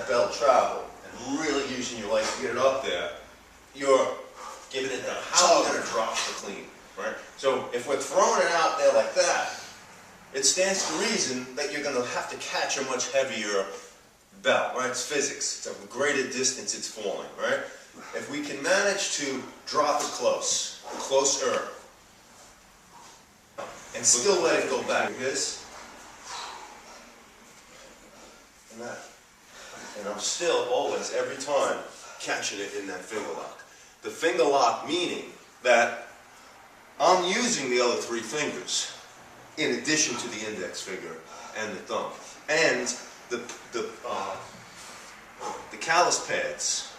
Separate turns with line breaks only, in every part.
that bell travel and really using your legs to get it up there, you're giving it the how you're going to drop the clean, right? So if we're throwing it out there like that, it stands to reason that you're going to have to catch a much heavier bell, right? It's physics. It's a greater distance it's falling, right? If we can manage to drop it closer, and still let it go back like this, and that. And I'm still always, every time, catching it in that finger lock. The finger lock meaning that I'm using the other three fingers in addition to the index finger and the thumb. And the callus pads,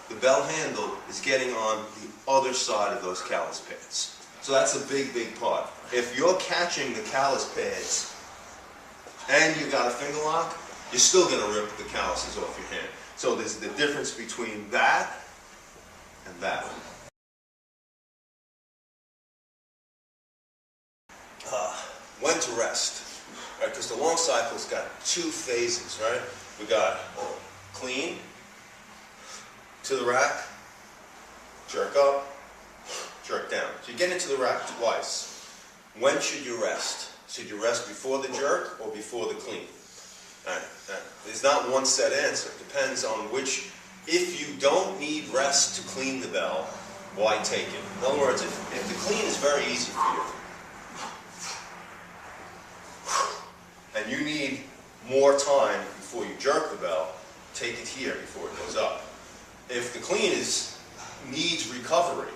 the bell handle is getting on the other side of those callus pads. So that's a big, big part. If you're catching the callus pads and you got a finger lock, you're still going to rip the calluses off your hand. So there's the difference between that and that. When to rest, right? Because the LongCycle's got two phases, right? We got clean, to the rack, jerk up, jerk down. So you get into the rack twice. When should you rest? Should you rest before the jerk or before the clean? There's not one set answer. It depends on which. If you don't need rest to clean the bell, why take it? In other words, if the clean is very easy for you, and you need more time before you jerk the bell, take it here before it goes up. If the clean needs recovery,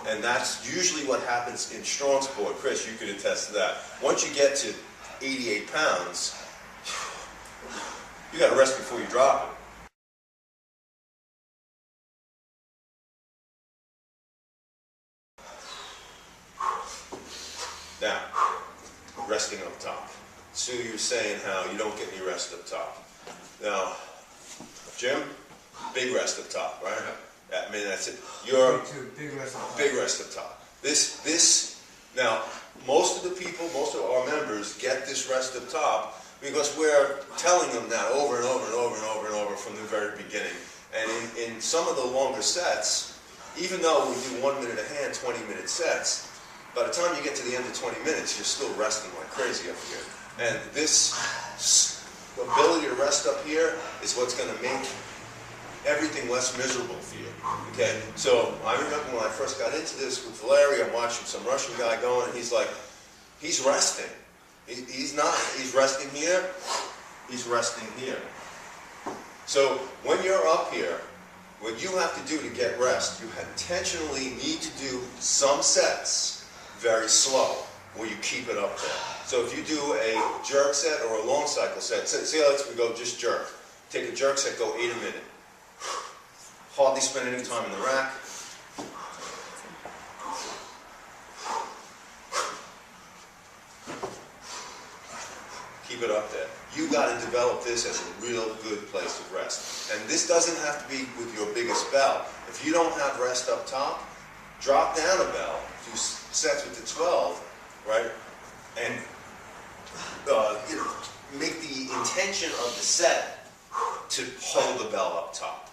and that's usually what happens in strong sport, Chris, you could attest to that. Once you get to 88 pounds, you got to rest before you drop it. Now, resting up top. Sue, you're saying how you don't get any rest up top. Now, Jim, big rest up top, right? I mean, that's it. You're big rest up top. Now, most of the people, most of our members get this rest up top because we're telling them that over and over and over and over and over from the very beginning. And in some of the longer sets, even though we do 1 minute a hand, 20-minute sets, by the time you get to the end of 20 minutes, you're still resting like crazy up here. And this ability to rest up here is what's going to make everything less miserable for you. Okay? So I remember when I first got into this with Valeri, I'm watching some Russian guy going, and he's like, he's resting. He's resting here, he's resting here. So when you're up here, what you have to do to get rest, you intentionally need to do some sets very slow, where you keep it up there. So if you do a jerk set or a LongCycle set, say let's go just jerk. Take a jerk set, go 8 a minute. Hardly spend any time in the rack. Keep it up there. You got to develop this as a real good place of rest. And this doesn't have to be with your biggest bell. If you don't have rest up top, drop down a bell, do sets with the 12, right? And make the intention of the set to hold the bell up top.